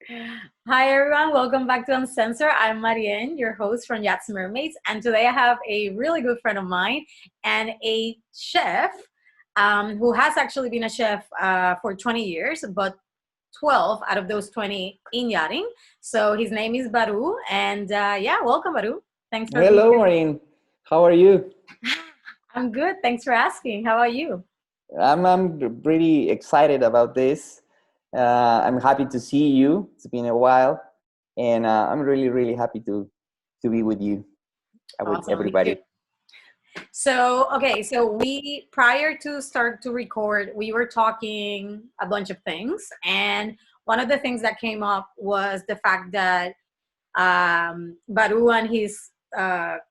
Hi everyone, welcome back to Uncensored. I'm Marien, your host from Yachts, Mermaids, and today I have a really good friend of mine and a chef who has actually been a chef for 20 years, but 12 out of those 20 in yachting. So his name is Baruch, and yeah, welcome Baruch. Thanks for being Hello, here. Marien. How are you? I'm good. Thanks for asking. How are you? I'm pretty excited about this. I'm happy to see you. It's been a while, and I'm really happy to be with you, with Awesome. Me too. everybody. So, okay, so we prior to start to record, we were talking a bunch of things, and one of the things that came up was the fact that Baru and his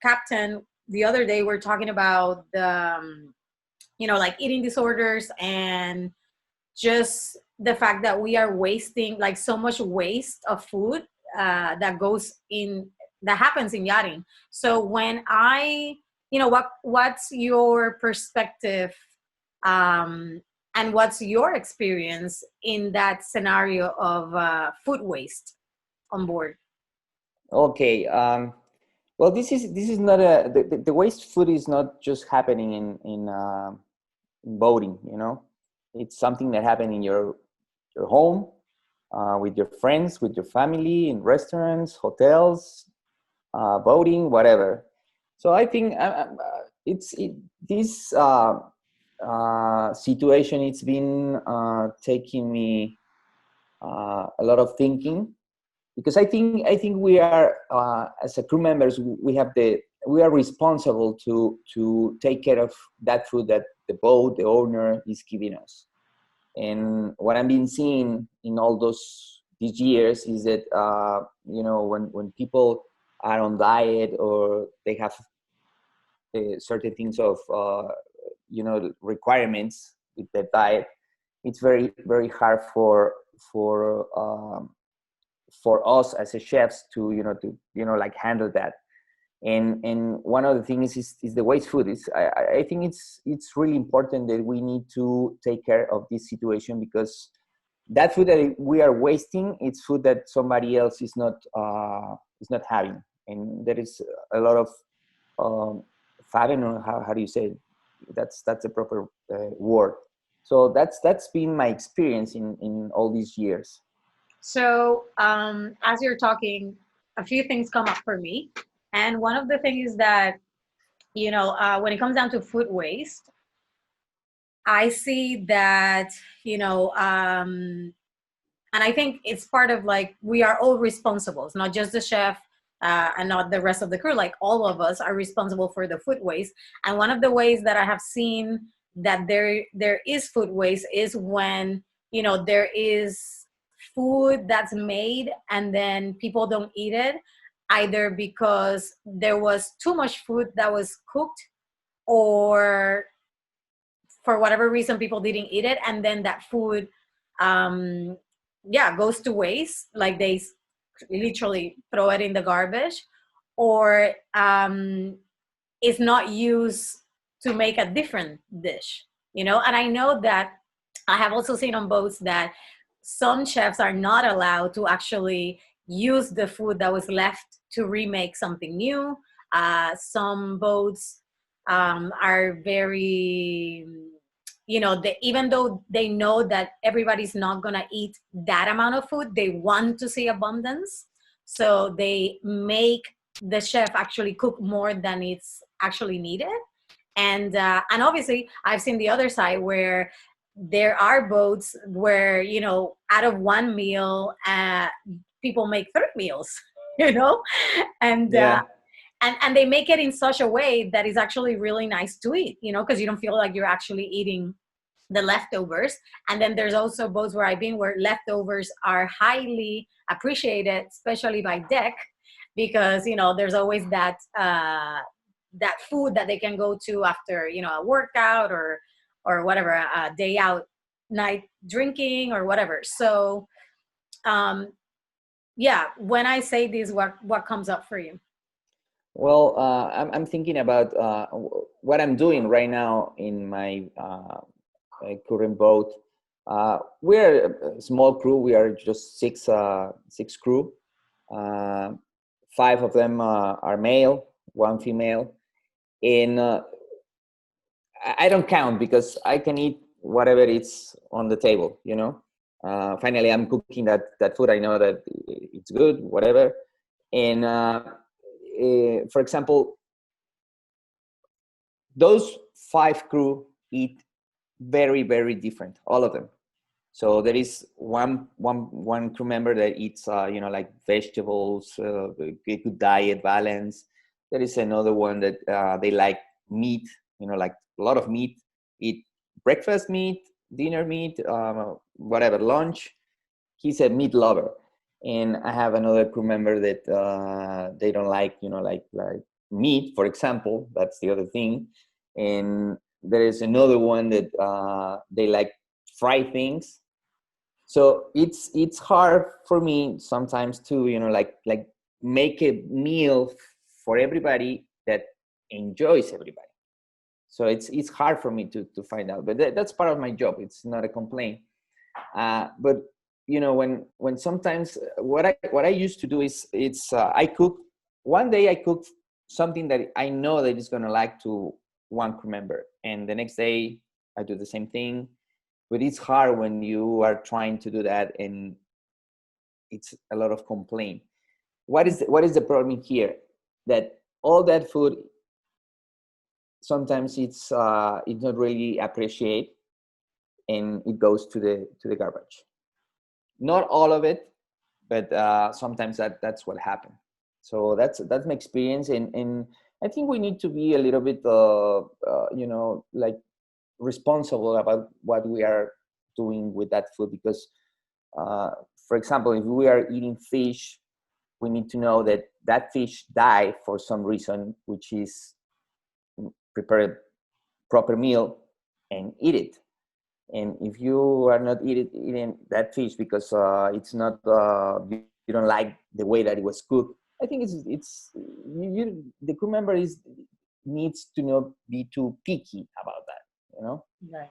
captain the other day were talking about like eating disorders and just the fact that we are wasting like so much waste of food that goes in that happens in yachting. So when what's your perspective and what's your experience in that scenario of food waste on board? Okay. Well, this is not the waste food is not just happening in boating. It's something that happened in your home, with your friends, with your family, in restaurants, hotels, voting, whatever. So I think this situation. It's been taking me a lot of thinking, because I think we are, as a crew members, we are responsible to take care of that food that the boat, the owner, is giving us. And what I've been seeing in all these years is that when people are on diet, or they have certain things of requirements with their diet, it's very hard for us as a chefs to like handle that. And one of the things is the waste food. I think it's really important that we need to take care of this situation, because that food that we are wasting, it's food that somebody else is not having. And there is a lot of fat. I don't know how do you say it? That's a proper word. So that's been my experience in all these years. So, as you're talking, a few things come up for me. And one of the things is that, when it comes down to food waste, I see that, and I think it's part of like, we are all responsible. It's not just the chef and not the rest of the crew. Like, all of us are responsible for the food waste. And one of the ways that I have seen that there is food waste is when, there is food that's made and then people don't eat it, either because there was too much food that was cooked, or for whatever reason people didn't eat it, and then that food um goes to waste, like they literally throw it in the garbage, or is not used to make a different dish. And I know that I have also seen on boats that some chefs are not allowed to actually use the food that was left to remake something new. Some boats are very, even though they know that everybody's not going to eat that amount of food, they want to see abundance. So they make the chef actually cook more than it's actually needed. And obviously I've seen the other side where there are boats where, out of one meal people make three meals, you know and Yeah. and they make it in such a way that is actually really nice to eat, because you don't feel like you're actually eating the leftovers. And then there's also boats where I've been where leftovers are highly appreciated, especially by deck, because there's always that food that they can go to after a workout, or whatever, a day out night drinking or whatever. So um yeah, when I say this, what comes up for you? Well, I'm thinking about what I'm doing right now in my current boat. We're a small crew. We are just six crew. Uh, Five of them are male, one female. And I don't count because I can eat whatever is on the table, you know. Finally, I'm cooking that food. I know that it's good, whatever. And for example, those five crew eat very, very different, all of them. So there is one crew member that eats, like vegetables, a good diet balance. There is another one that they like meat, like a lot of meat, eat breakfast meat, dinner meat, whatever, lunch. He's a meat lover. And I have another crew member that they don't like, like meat, for example. That's the other thing. And there is another one that they like fried things. So it's hard for me sometimes to like make a meal for everybody that enjoys everybody. So it's hard for me to find out, but that's part of my job. It's not a complaint. But when sometimes what I used to do is I cook. One day I cook something that I know that is gonna like to one crew member, and the next day I do the same thing. But it's hard when you are trying to do that, and it's a lot of complaint. What is the problem here? That all that food sometimes it's not really appreciated, and it goes to the garbage. Not all of it, but sometimes that's what happened. So that's my experience, and I think we need to be a little bit like responsible about what we are doing with that food, because for example, if we are eating fish, we need to know that that fish died for some reason, which is prepare a proper meal and eat it. And if you are not eating that fish because it's not you don't like the way that it was cooked, I think the crew member needs to not be too picky about that. Right.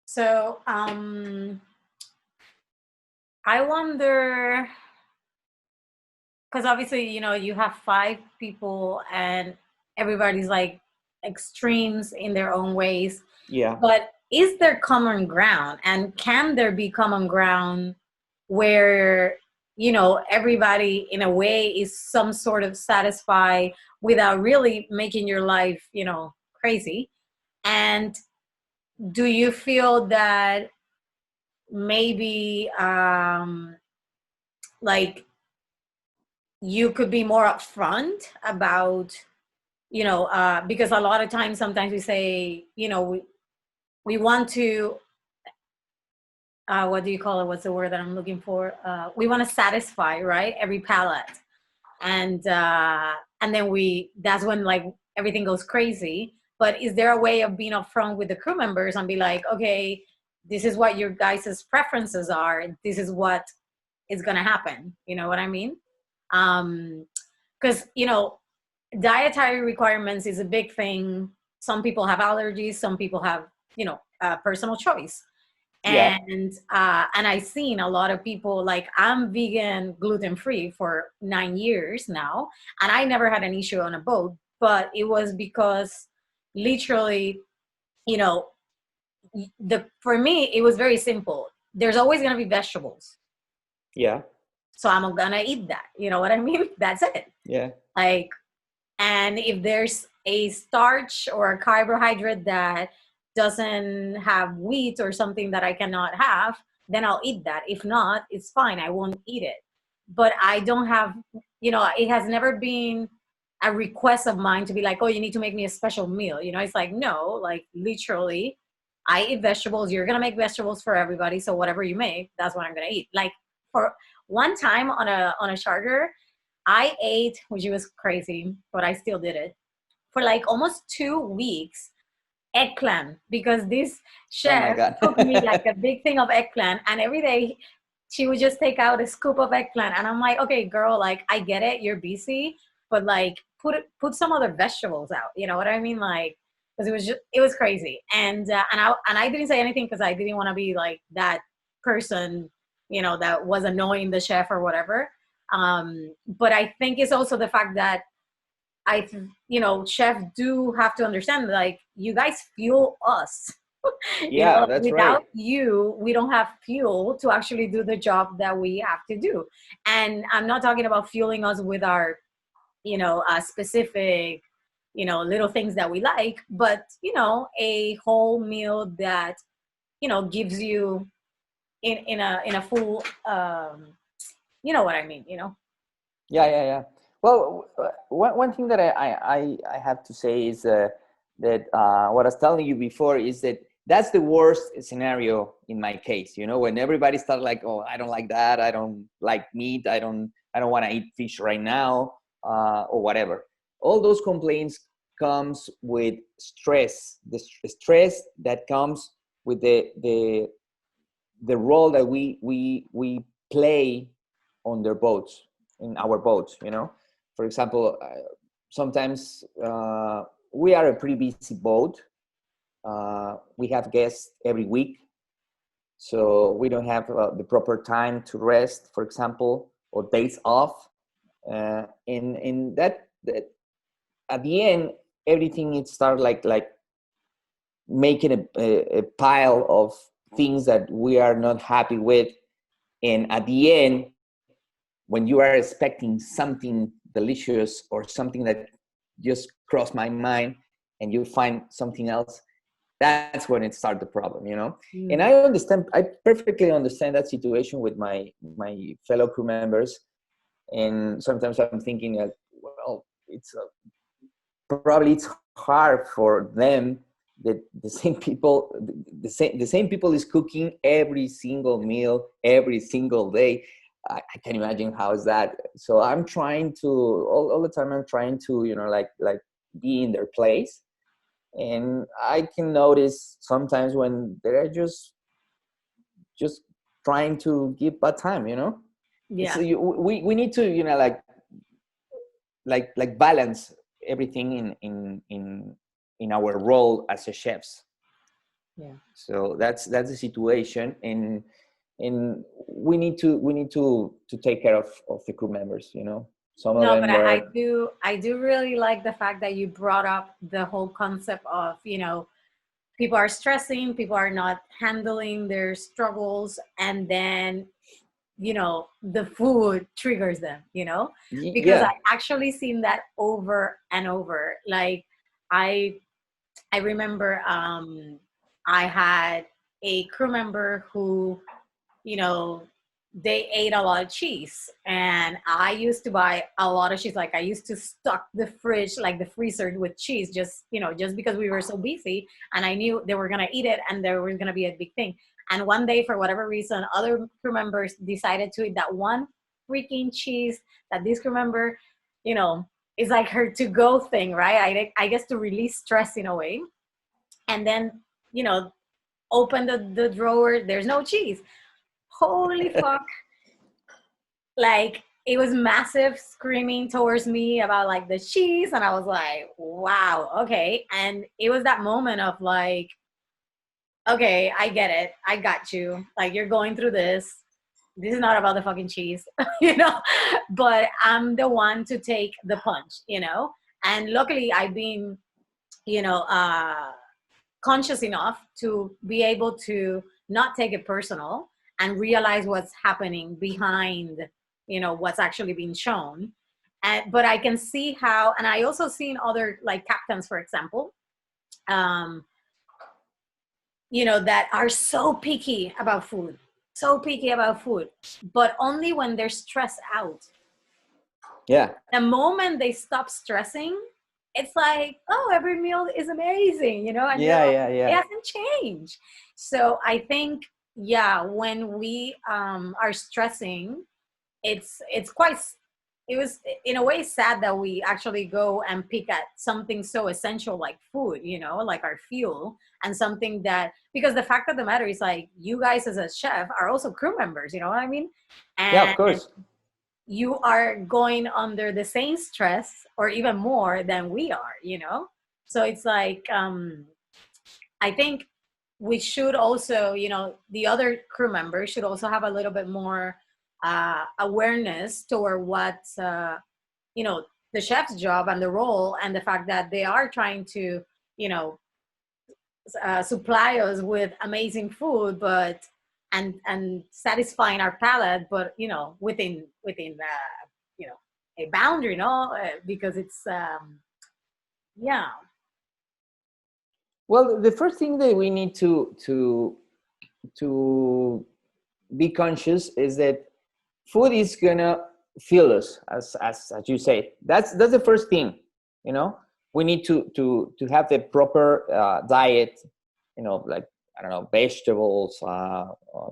So I wonder, because obviously, you have five people and everybody's like extremes in their own ways. Yeah. But is there common ground? And can there be common ground where, everybody in a way is some sort of satisfied without really making your life, crazy? And do you feel that maybe like you could be more upfront about, because a lot of times, sometimes we say, we want to, what do you call it? What's the word that I'm looking for? We want to satisfy, right, every palate. And then that's when like everything goes crazy. But is there a way of being upfront with the crew members and be like, okay, this is what your guys' preferences are. This is what is going to happen. You know what I mean? Because, dietary requirements is a big thing. Some people have allergies. Some people have, personal choice. Yeah. And I've seen a lot of people, like, I'm vegan, gluten-free for 9 years now, and I never had an issue on a boat, but it was because literally, for me, it was very simple. There's always going to be vegetables. Yeah. So I'm going to eat that. You know what I mean? That's it. Yeah. Like, and if there's a starch or a carbohydrate that doesn't have wheat or something that I cannot have, then I'll eat that. If not, it's fine. I won't eat it. But I don't have, it has never been a request of mine to be like, oh, you need to make me a special meal. It's like, no, like literally, I eat vegetables. You're going to make vegetables for everybody. So whatever you make, that's what I'm going to eat. Like for one time on a charter, I ate, which was crazy, but I still did it, for like almost 2 weeks, eggplant, because this Oh my chef God. cooked me like a big thing of eggplant, and every day she would just take out a scoop of eggplant, and I'm like, okay, girl, like I get it, you're busy, but like put some other vegetables out. You know what I mean? Like, because it was crazy. And I didn't say anything because I didn't want to be like that person, that was annoying the chef or whatever. But I think it's also the fact that chefs do have to understand, like, you guys fuel us. Yeah, that's right. Without you, we don't have fuel to actually do the job that we have to do. And I'm not talking about fueling us with our, specific, little things that we like, but, a whole meal that, gives you in a full, you know what I mean, Yeah, yeah, yeah. Well, one thing that I have to say is that what I was telling you before is that that's the worst scenario in my case. When everybody starts like, oh, I don't like that, I don't like meat, I don't want to eat fish right now, or whatever. All those complaints comes with stress, the stress that comes with the role that we play on their boats, in our boats. For example, sometimes we are a pretty busy boat. We have guests every week, so we don't have the proper time to rest, for example, or days off. And that at the end, everything it starts like making a pile of things that we are not happy with. And at the end, when you are expecting something delicious or something that just crossed my mind and you find something else, that's when it starts the problem. And I perfectly understand that situation with my fellow crew members. And sometimes I'm thinking that, well, it's probably it's hard for them that the same people, the same people is cooking every single meal every single day. I can imagine how is that. So I'm trying to all the time. I'm trying to like be in their place, and I can notice sometimes when they're just trying to give bad time. Yeah. We need to like balance everything in our role as a chefs. Yeah. So that's the situation, and we need to take care of the crew members. Some of No, but them I do really like the fact that you brought up the whole concept of, people are stressing, people are not handling their struggles, and then, the food triggers them, because I yeah. actually seen that over and over. Like, I I remember, I had a crew member who, you know, they ate a lot of cheese. And I used to buy a lot of cheese. Like, I used to stock the fridge, like the freezer, with cheese, just because we were so busy. And I knew they were going to eat it and there was going to be a big thing. And one day, for whatever reason, other crew members decided to eat that one freaking cheese that this crew member, you know, is like her to go thing, right? I guess to release stress in a way. And then, you know, open the drawer, there's no cheese. Holy fuck. Like, it was massive screaming towards me about like the cheese, and I was like, wow, okay. And it was that moment of like, okay, I get it, I got you, like, you're going through this is not about the fucking cheese, but I'm the one to take the punch. And luckily I've been, you know uh conscious enough to be able to not take it personal and realize what's happening behind, what's actually being shown. But I can see how, and I also seen other, like, captains, for example, um, that are so picky about food, but only when they're stressed out. Yeah. The moment they stop stressing, it's like, oh, every meal is amazing, and you're Yeah, like, yeah, it yeah. hasn't changed. So I think, yeah, when we are stressing, it's quite, it was in a way sad that we actually go and pick at something so essential like food, like our fuel, and something that, because the fact of the matter is, like, you guys as a chef are also crew members, you know what I mean? Yeah, of And course. you are going under the same stress or even more than we are. So it's like, I think we should also, the other crew members should also have a little bit more awareness toward what, you know, the chef's job and the role, and the fact that they are trying to, you know, supply us with amazing food, but and satisfying our palate, but within you know a boundary, because it's yeah. Well, the first thing that we need to be conscious is that food is gonna fill us, as you say. That's the first thing. We need to have the proper diet. Like, I don't know, vegetables,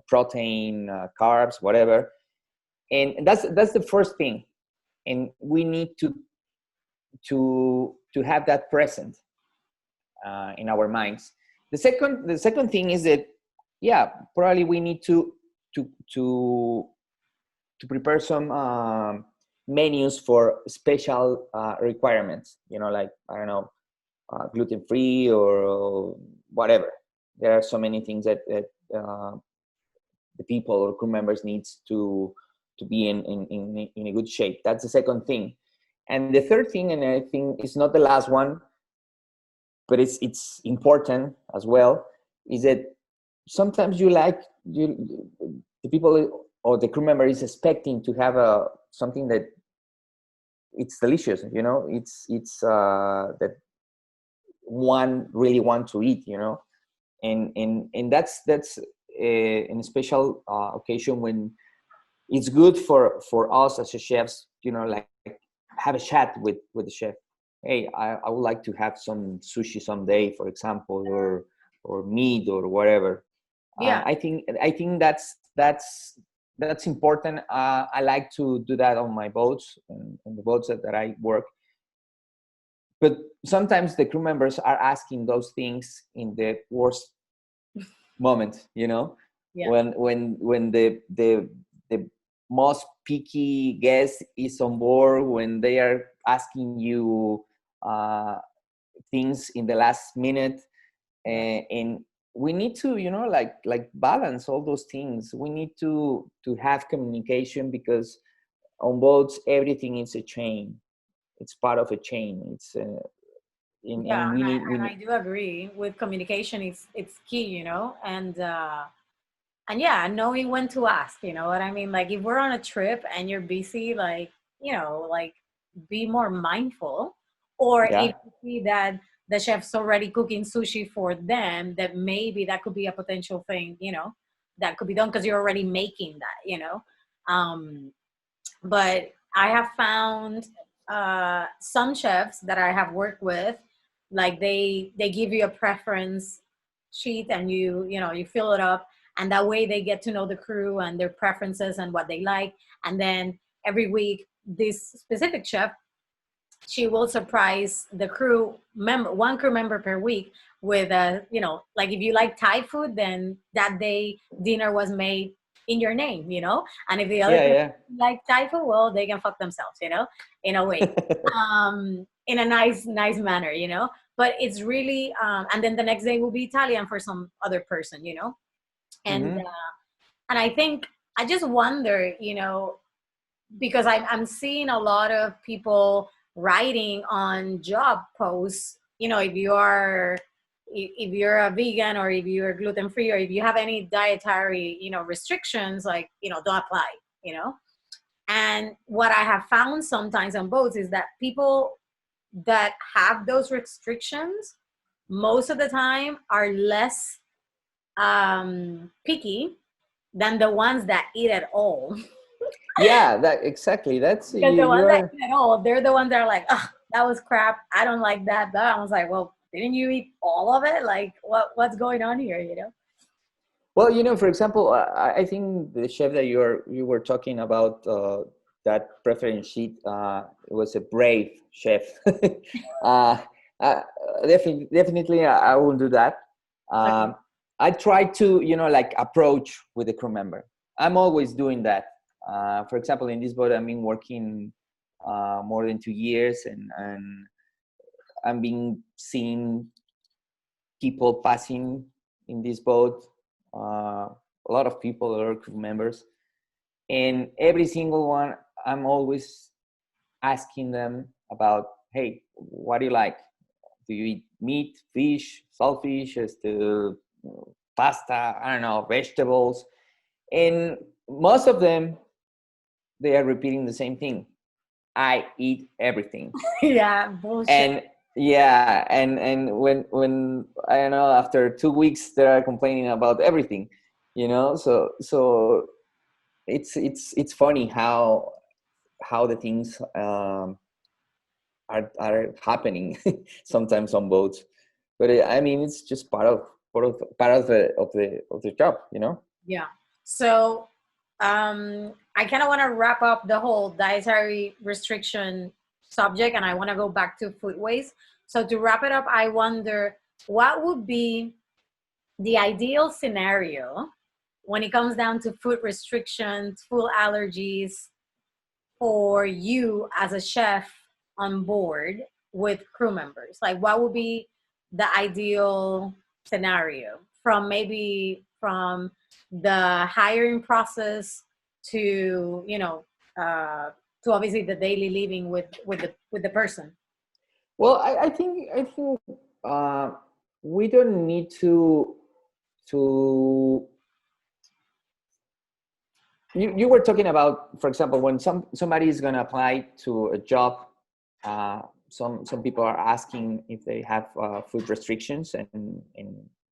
protein, carbs, whatever. And that's the first thing. And we need to have that present in our minds. The second thing is that, yeah, probably we need to to prepare some menus for special requirements. Like, I don't know, gluten free or whatever. There are so many things that the people or crew members needs to be in a good shape. That's the second thing. And the third thing, and I think it's not the last one, but it's important as well, is that sometimes the people or the crew member is expecting to have something that it's delicious. It's that one really want to eat. And that's in a special occasion when it's good for us as a chefs, like, have a chat with the chef. Hey, I would like to have some sushi someday, for example, or meat or whatever. Yeah. I think that's important. I like to do that on my boats and the boats that I work. But sometimes the crew members are asking those things in the worst moment. Yeah. When the most picky guest is on board, when they are asking you things in the last minute, and we need to like balance all those things. We need to have communication, because on boats everything is a chain. It's part of a chain. It's Yeah, and and I do agree with communication. It's key, and yeah, knowing when to ask. You know what I mean? Like, if we're on a trip and you're busy, like, like, be more mindful. Or if yeah. you see that the chef's already cooking sushi for them, that maybe that could be a potential thing, that could be done because you're already making that. Um, but I have found some chefs that I have worked with, like, they give you a preference sheet, and you fill it up, and that way they get to know the crew and their preferences and what they like. And then every week, this specific chef, she will surprise the crew member, one crew member per week, with like, if you like Thai food, then that day dinner was made in your name. And if the other Yeah, person yeah. like Thai food, well, they can fuck themselves, in a way, in a nice manner. But it's really, and then the next day will be Italian for some other person. And Mm-hmm. and I think, I just wonder, because I'm seeing a lot of people writing on job posts, if you're a vegan, or if you're gluten free, or if you have any dietary, restrictions, like, don't apply, you know. And what I have found sometimes on boats is that people that have those restrictions, most of the time, are less picky than the ones that eat at all. Yeah, that exactly. That's Because you. the You ones that are. eat at all, they're the ones that are like, oh, that was crap. I don't like that. That I was like, well, didn't you eat all of it? Like, what's going on here? Well, for example, I think the chef that you were talking about, that preference sheet, was a brave chef. uh, uh, definitely, I won't do that. Okay. I try to, like, approach with the crew member. I'm always doing that. For example, in this boat, I've been working more than 2 years, and I'm being seeing people passing in this boat, a lot of people, a lot of crew members, and every single one, I'm always asking them about, hey, what do you like? Do you eat meat, fish, saltfish, pasta, I don't know, vegetables? And most of them, they are repeating the same thing. I eat everything. Yeah, bullshit. And yeah, and when I don't know, after 2 weeks, they are complaining about everything, you know. So it's funny how the things are happening sometimes on boats. But I mean, it's just part of the job, you know. Yeah. So I kind of want to wrap up the whole dietary restriction subject, and I want to go back to food waste. So to wrap it up, I wonder what would be the ideal scenario when it comes down to food restrictions, food allergies for you as a chef on board with crew members? Like, what would be the ideal scenario from the hiring process to, to obviously the daily living with the person? Well, I think uh, we don't need to you were talking about, for example, when somebody is going to apply to a job, some people are asking if they have food restrictions, and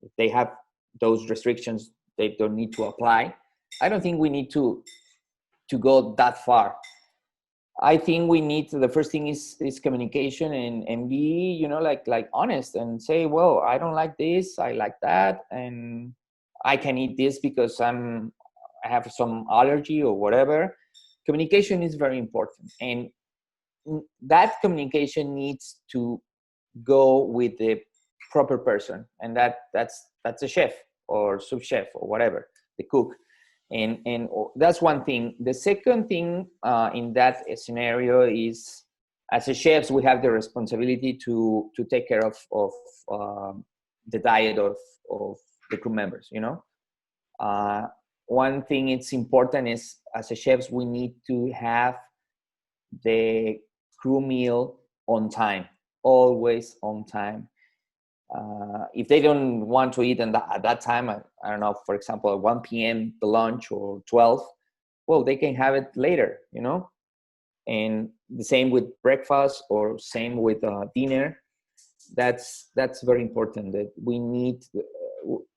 if they have those restrictions, they don't need to apply. I don't think we need to go that far. I think we need the first thing is communication, and be, like honest, and say, well, I don't like this, I like that, and I can eat this because I have some allergy or whatever. Communication is very important, and that communication needs to go with the proper person, and that's a chef or sous chef or whatever, the cook. And that's one thing. The second thing in that scenario is, as a chefs, we have the responsibility to take care of the diet of the crew members, one thing it's important is, as a chefs, we need to have the crew meal on time, always on time. If they don't want to eat at that time, I don't know, for example, at 1 p.m. the lunch, or 12, well, they can have it later, and the same with breakfast, or same with dinner. That's very important, that we need,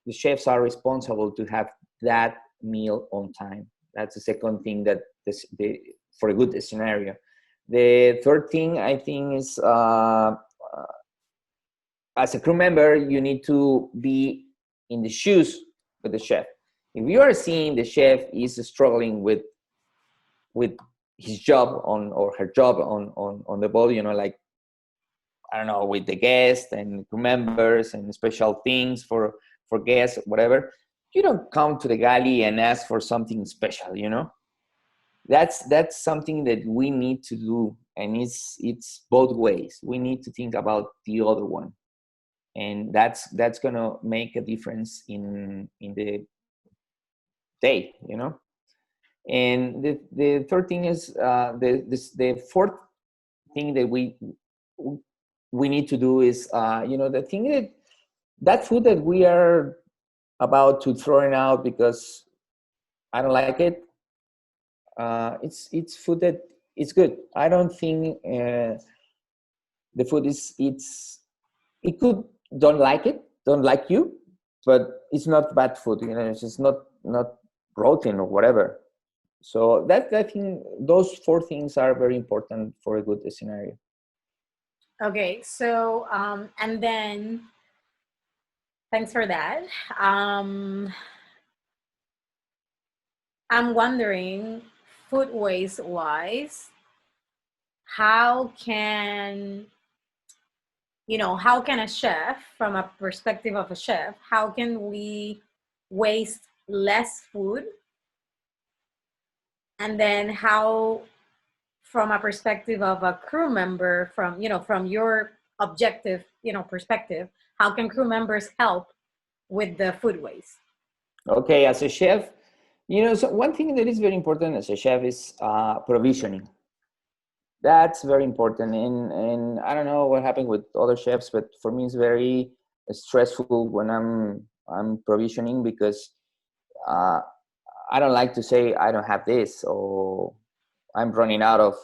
the chefs are responsible to have that meal on time. That's the second thing that for a good scenario. The third thing, I think, is as a crew member, you need to be in the shoes with the chef. If you are seeing the chef is struggling with his job or her job on the boat, like, I don't know, with the guests and crew members and special things for guests, whatever, you don't come to the galley and ask for something special, That's something that we need to do, and it's both ways. We need to think about the other one, and that's gonna make a difference in the day, And the third thing is the fourth thing that we need to do is the thing that food that we are about to throw it out because I don't like it. It's food that is good. I don't think the food it could don't like you, but it's not bad food. It's just not protein or whatever. So I think those four things are very important for a good scenario. Okay, so and then thanks for that. I'm wondering, food waste wise, how can how can a chef, from a perspective of a chef, how can we waste less food? And then how, from a perspective of a crew member, from your objective, perspective, how can crew members help with the food waste? Okay, as a chef, so one thing that is very important as a chef is provisioning. That's very important, and I don't know what happened with other chefs, but for me it's very stressful when I'm provisioning, because uh, I don't like to say I don't have this, or I'm running out of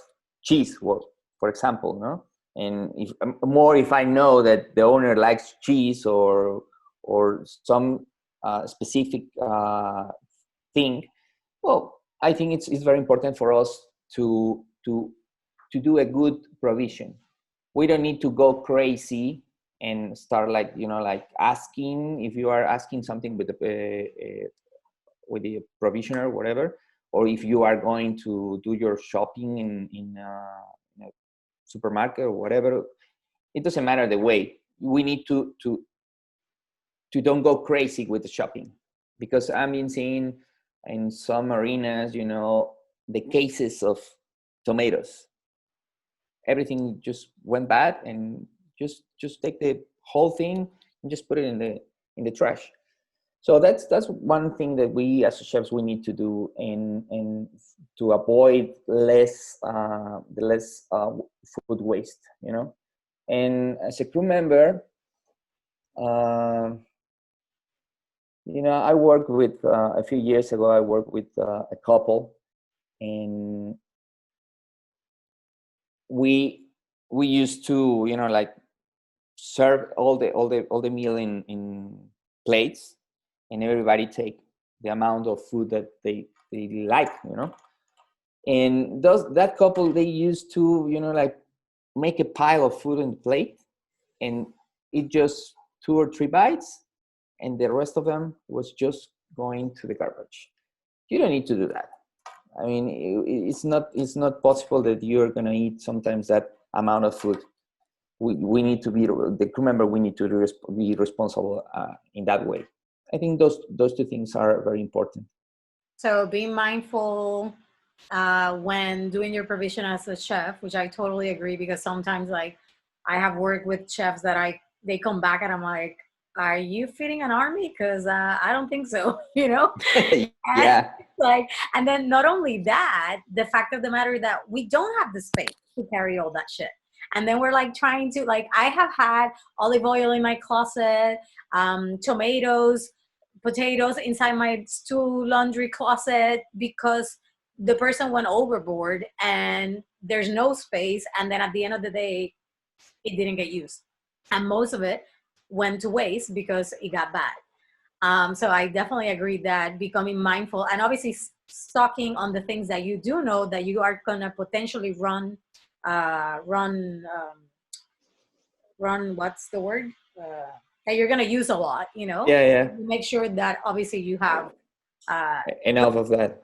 cheese, for example, no. And if I know that the owner likes cheese, or some specific thing, well, I think it's very important for us to do a good provision. We don't need to go crazy and start like asking, if you are asking something with the provisioner, whatever, or if you are going to do your shopping in a supermarket or whatever. It doesn't matter the way. We need to don't go crazy with the shopping, because I've been seeing in some arenas, the cases of tomatoes. Everything just went bad, and just take the whole thing and just put it in the trash. So that's one thing that we as chefs we need to do, and to avoid the less food waste, And as a crew member, I worked with a few years ago. I worked with a couple, and we used to like serve all the meal in plates, and everybody take the amount of food that they like, And that couple, they used to like make a pile of food on the plate and eat just 2 or 3 bites, and the rest of them was just going to the garbage. You don't need to do that. I mean, it's not possible that you're gonna eat sometimes that amount of food. We need to be the crew member. We need to be responsible in that way. I think those two things are very important. So be mindful when doing your provision as a chef, which I totally agree, because sometimes like I have worked with chefs that they come back and I'm like, are you feeding an army? Because I don't think so, Yeah. And then not only that, the fact of the matter is that we don't have the space to carry all that shit. And then we're like trying to, like, I have had olive oil in my closet, tomatoes, potatoes inside my stool laundry closet, because the person went overboard and there's no space. And then at the end of the day, it didn't get used. And most of it went to waste because it got bad. So I definitely agree that becoming mindful and obviously stocking on the things that you do know that you are going to potentially run, what's the word? That you're going to use a lot, Yeah. Make sure that obviously you have enough of that.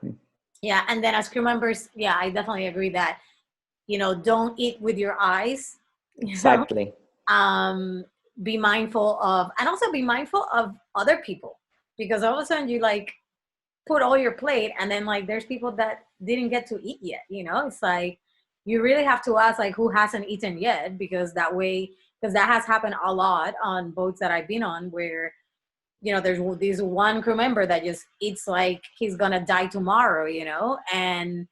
Yeah. And then as crew members, yeah, I definitely agree that, don't eat with your eyes. Exactly. Be mindful of, and also be mindful of other people, because all of a sudden you like put all your plate and then like there's people that didn't get to eat yet. It's like you really have to ask like who hasn't eaten yet, because that way, because that has happened a lot on boats that I've been on, where there's this one crew member that just eats like he's gonna die tomorrow, and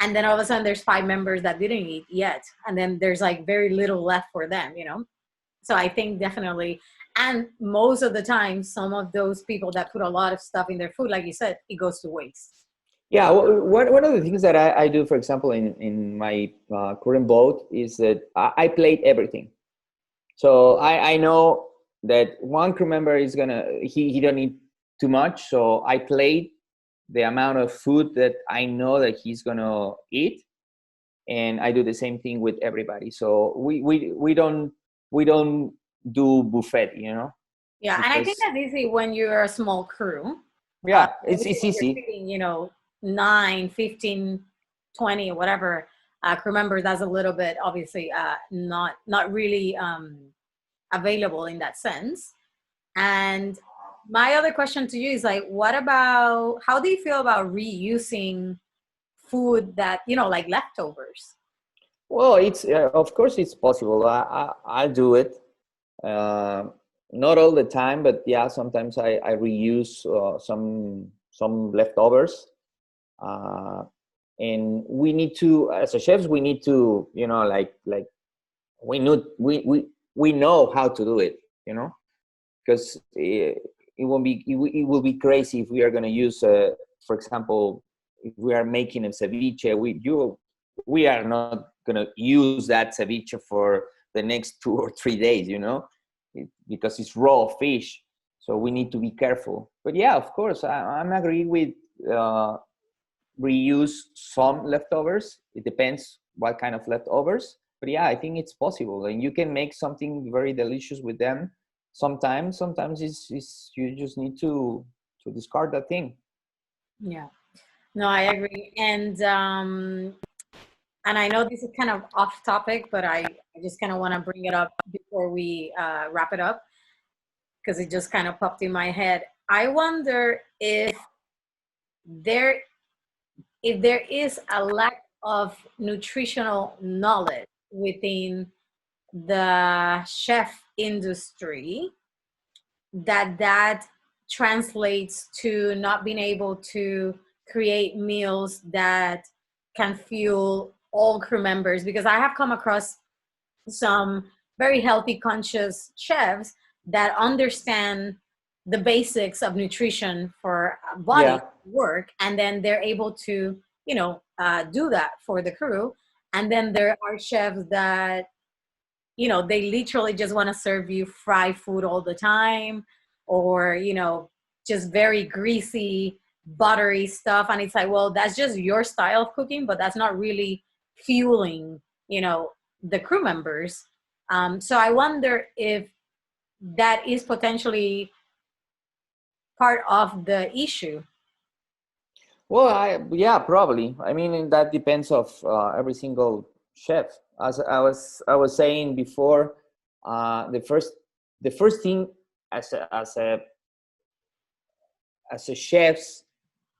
then all of a sudden there's 5 members that didn't eat yet, and then there's like very little left for them. So I think definitely, and most of the time, some of those people that put a lot of stuff in their food, like you said, it goes to waste. Yeah, one of the things that I do, for example, in my current boat is that I plate everything. So I know that one crew member is he don't eat too much, so I plate the amount of food that I know that he's gonna eat, and I do the same thing with everybody. So we don't do buffet, Yeah, and I think that's easy when you're a small crew. Yeah, it's When you're easy. feeding, 9, 15, 20, whatever crew members, that's a little bit obviously not really available in that sense. And my other question to you is like, how do you feel about reusing food that, like leftovers? Well, it's of course it's possible. I do it. Uh, Not all the time, but yeah, sometimes I reuse some leftovers. Uh, and we need to, as a chefs, we need to, like we know how to do it, because it won't be it will be crazy if we are going to use, for example, if we are making a ceviche, we are not going to use that ceviche for the next 2 or 3 days, because it's raw fish. So we need to be careful. But yeah, of course, I'm agree with uh, reuse some leftovers. It depends what kind of leftovers. But yeah, I think it's possible, and you can make something very delicious with them. Sometimes it's you just need to discard that thing. Yeah. No, I agree. And I know this is kind of off topic, but I just kind of want to bring it up before we wrap it up because it just kind of popped in my head. I wonder there if there is a lack of nutritional knowledge within the chef industry, that translates to not being able to create meals that can fuel all crew members, because I have come across some very healthy conscious chefs that understand the basics of nutrition for body Yeah, work, and then they're able to do that for the crew. And then there are chefs that they literally just want to serve you fried food all the time, or just very greasy buttery stuff, and it's like, well, that's just your style of cooking, but that's not really fueling the crew members. So I wonder if that is potentially part of the issue. well, yeah, probably. I mean, that depends of every single chef. As I was saying before, the first thing, as a chef's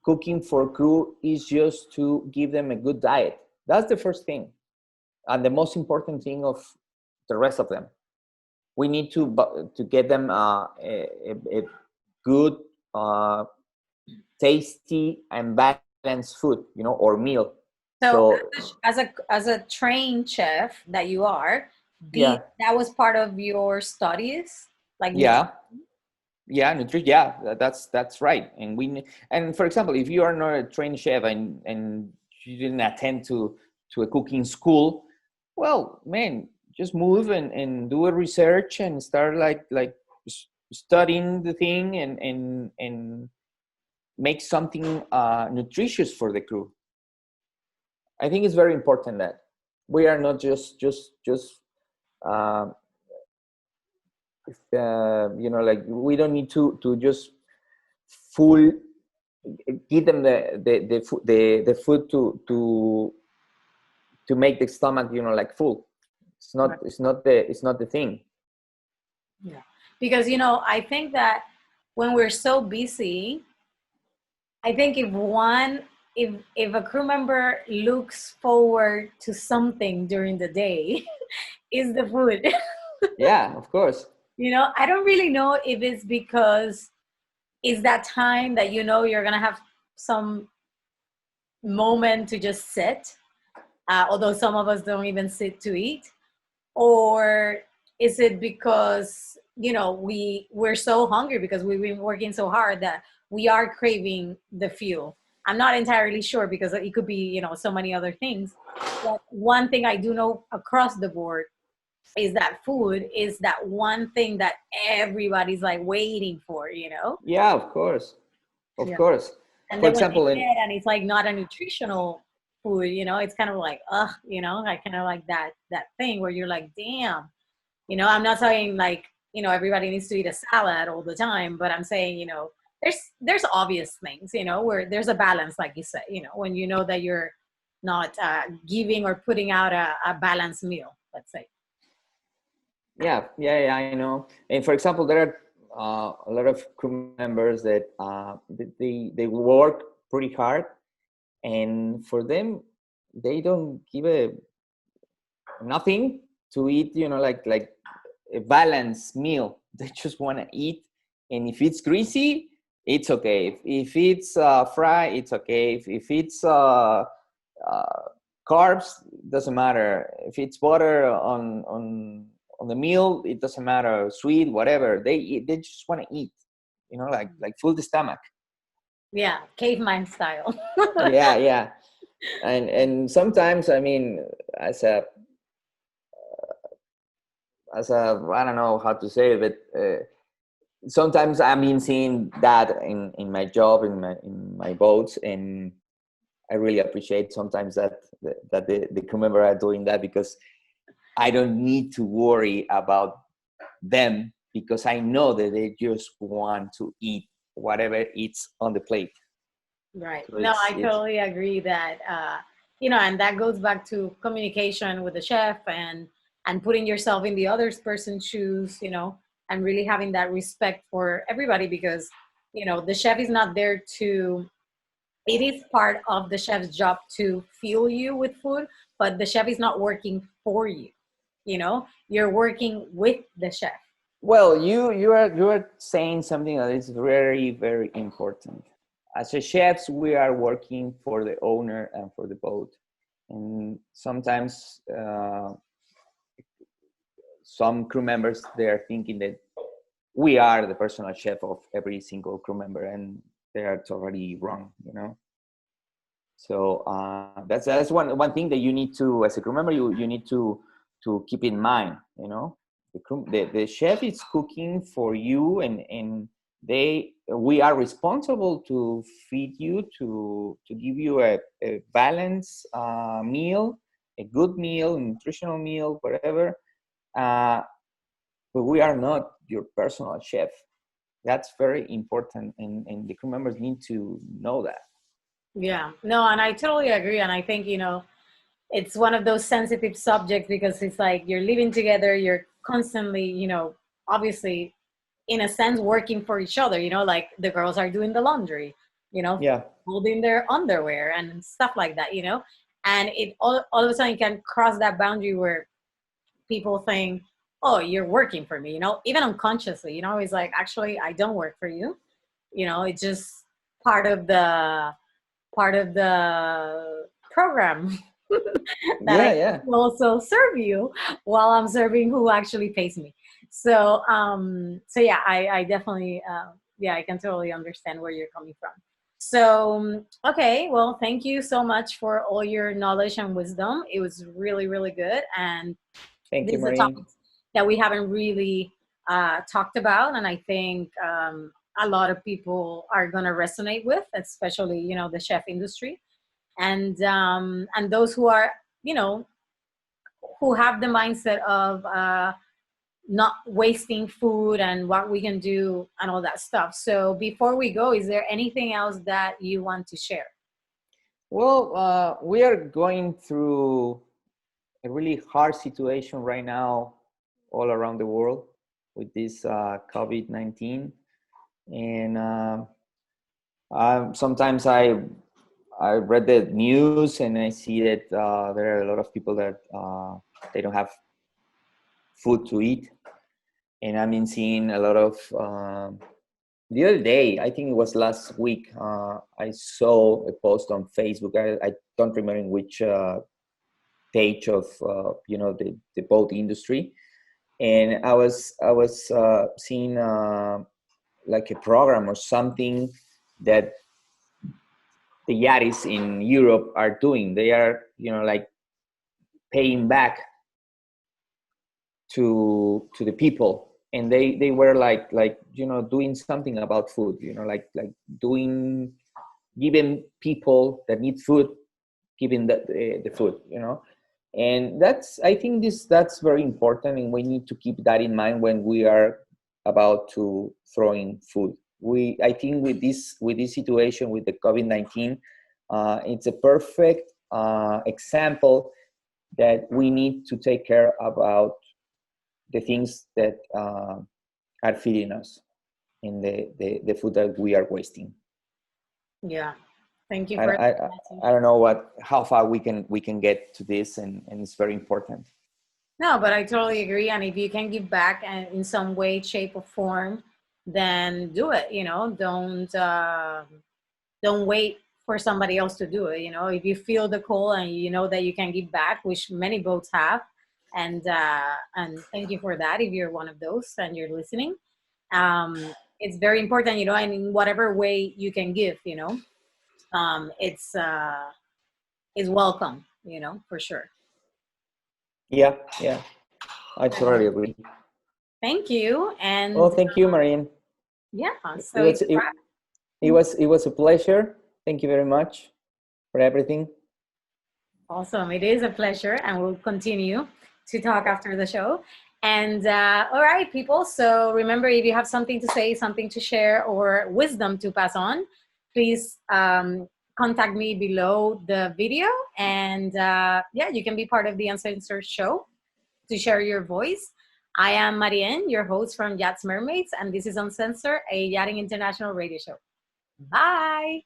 cooking for crew, is just to give them a good diet. That's the first thing, and the most important thing of the rest of them. We need to get them a good, uh, tasty, and balanced food, or meal. So So as a trained chef that you are, the yeah, that was part of your studies, like yeah, yeah, nutrition. Yeah, that's right. And for example, if you are not a trained chef, and you didn't attend to a cooking school, well, man, just move and do a research and start like studying the thing, and make something nutritious for the crew. I think it's very important that we are not just uh, like, we don't need to just full give them the food to make the stomach, like, full. It's not the thing. Yeah. Because, I think that when we're so busy, I think if a crew member looks forward to something during the day, is the food. Yeah, of course. I don't really know if it's because it's that time that you're gonna have some moment to just sit, although some of us don't even sit to eat. Or is it because we're so hungry because we've been working so hard that we are craving the fuel? I'm not entirely sure, because it could be so many other things. But one thing I do know across the board is that food is that one thing that everybody's like waiting for. Yeah, of course, of Yeah. course. And For then when they example, get and it's like not a nutritional food, it's kind of like, ugh, I kind of like that thing where you're like, damn. I'm not saying like, everybody needs to eat a salad all the time, but I'm saying, there's obvious things, where there's a balance, like you said, when you know that you're not giving or putting out a balanced meal, let's say. yeah, I know. And for example, there are a lot of crew members that they work pretty hard, and for them, they don't give nothing to eat, like a balanced meal. They just want to eat, and if it's greasy, it's okay. If it's fried, it's okay. If it's uh, carbs, doesn't matter. If it's butter on the meal, it doesn't matter. Sweet, whatever. They eat, they just want to eat, like full the stomach. Yeah, caveman style. Yeah, yeah. And sometimes, I mean, as a I don't know how to say it, but sometimes I've been seeing that in my job, in my boats, and I really appreciate sometimes that the crew member are doing that, because I don't need to worry about them, because I know that they just want to eat whatever it's on the plate. Right. So No, I it's totally agree that and that goes back to communication with the chef and putting yourself in the other person's shoes, and really having that respect for everybody because, the chef is not there to it is part of the chef's job to fuel you with food, but the chef is not working for you. You're working with the chef. well, you are saying something that is very, very important. As a chefs, we are working for the owner and for the boat, and sometimes some crew members, they are thinking that we are the personal chef of every single crew member, and they are totally wrong. So that's one thing that you need to, as a crew member, you need to keep in mind. The chef is cooking for you, and we are responsible to feed you, to give you a balanced meal, a good meal, a nutritional meal, whatever. uh, but we are not your personal chef. That's very important, and the crew members need to know that. Yeah, no, and I totally agree. And I think, it's one of those sensitive subjects because it's like you're living together, you're constantly, obviously, in a sense, working for each other, like the girls are doing the laundry, Yeah. holding their underwear and stuff like that, and it all of a sudden can cross that boundary where people think, oh, you're working for me, even unconsciously, it's like, actually, I don't work for you. It's just part of the part of the program that I Yeah, yeah. can also serve you while I'm serving who actually pays me. So yeah, I definitely yeah, I can totally understand where you're coming from. So okay, well, thank you so much for all your knowledge and wisdom. It was really, really good, and Thank you, this is a Marien. topic that we haven't really talked about, and I think a lot of people are going to resonate with, especially the chef industry, and those who are you know who have the mindset of not wasting food and what we can do and all that stuff. So before we go, is there anything else that you want to share? Well, we are going through a really hard situation right now all around the world with this COVID-19. And sometimes I read the news and I see that there are a lot of people that they don't have food to eat. And I've been seeing a lot of the other day, I think it was last week, I saw a post on Facebook. I don't remember in which page of the boat industry, and I was seeing like a program or something that the Yachts in Europe are doing. They are like paying back to the people, and they were like doing something about food, like doing giving people that need food, giving the food, and I think that's very important, and we need to keep that in mind when we are about to throwing food. I think with this situation with the COVID-19, it's a perfect example that we need to take care about the things that are feeding us in the food that we are wasting. Yeah, thank you I, for I that. I don't know how far we can get to this, and it's very important. No, but I totally agree. And if you can give back and in some way, shape, or form, then do it. Don't wait for somebody else to do it. If you feel the call and you know that you can give back, which many boats have, and thank you for that. If you're one of those and you're listening, it's very important. And in whatever way you can give, it's welcome. For sure. Yeah, yeah, I totally agree. Thank you. Well, And thank you, Marien. yeah, It so was it's a it, wrap. it was a pleasure. Thank you very much for everything. Awesome. It is a pleasure, and we'll continue to talk after the show. And all right, people. So remember, if you have something to say, something to share, or wisdom to pass on, please contact me below the video. And yeah, you can be part of the Uncensored show to share your voice. I am Marien, your host from Yachts Mermaids, and this is Uncensored, a Yachting International radio show. Bye.